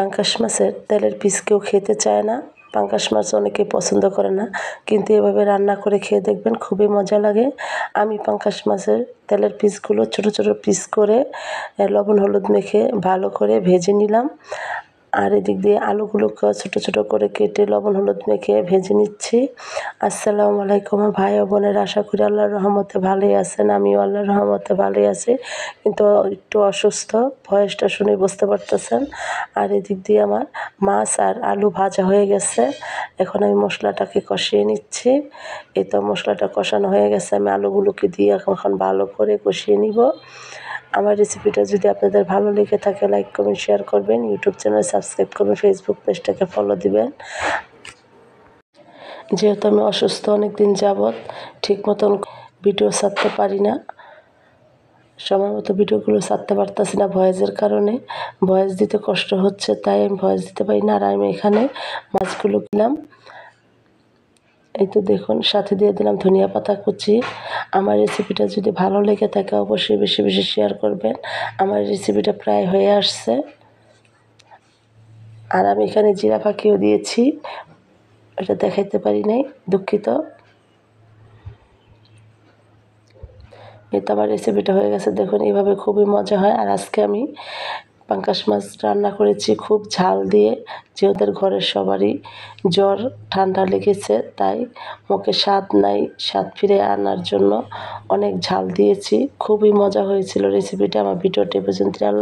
পাঙ্গাস মাছের তেলের পিস কেউ খেতে চায় না, পাঙ্গাস মাছ অনেকে পছন্দ করে না, কিন্তু এভাবে রান্না করে খেয়ে দেখবেন খুবই মজা লাগে। আমি পাঙ্গাস মাছের তেলের পিসগুলো ছোট ছোট পিস করে লবণ হলুদ মেখে ভালো করে ভেজে নিলাম। আর এদিক দিয়ে আলুগুলোকে ছোট ছোট করে কেটে লবণ হলুদ মেখে ভেজে নিচ্ছি। আসসালামু আলাইকুম ভাই ও বোনেরা, আশা করি আল্লাহর রহমতে ভালোই আছেন। আমিও আল্লাহর রহমতে ভালোই আছি, কিন্তু একটু অসুস্থ, ভয়েসটা শুনে বুঝতে পারতেছেন। আর এদিক দিয়ে আমার মাছ আর আলু ভাজা হয়ে গেছে। এখন আমি মশলাটাকে কষিয়ে নিচ্ছি। এই তো মশলাটা কষানো হয়ে গেছে, আমি আলুগুলোকে দিয়ে এখন ভালো করে কষিয়ে নিব। আমার রেসিপিটা যদি আপনাদের ভালো লেগে থাকে লাইক কমেন্ট শেয়ার করবেন, ইউটিউব চ্যানেল সাবস্ক্রাইব করবেন, ফেসবুক পেজটাকে ফলো দিবেন। যেহেতু আমি অসুস্থ অনেক দিন যাবৎ ঠিক মতন ভিডিও ছাড়তে পারি না, সময় মতো ভিডিওগুলো ছাড়তে পারতেছি না ভয়েসের কারণে, ভয়েস দিতে কষ্ট হচ্ছে, তাই আমি ভয়েস দিতে পারি না। আর আমি এখানে মাছগুলো দিলাম, এই তো দেখুন, সাথে দিয়ে দিলাম ধনিয়া পাতা কুচি। আমার রেসিপিটা যদি ভালো লেগে থাকে অবশ্যই বেশি বেশি শেয়ার করবেন। আমার রেসিপিটা প্রায় হয়ে আসছে। আর আমি এখানে জিরা ফাঁকিও দিয়েছি, এটা দেখাইতে পারি নাই, দুঃখিত। এই তো আমার রেসিপিটা হয়ে গেছে, দেখুন এইভাবে খুবই মজা হয়। আর আজকে আমি পাঙ্গাস মাছ রান্না করেছি খুব ঝাল দিয়ে, যে ওদের ঘরের সবারই জ্বর ঠান্ডা লেগেছে, তাই মুখে স্বাদ নাই, স্বাদ ফিরে আনার জন্য অনেক ঝাল দিয়েছি। খুবই মজা হয়েছিল রেসিপিটা। আমার ভিডিওটি পর্যন্ত। আল্লাহ।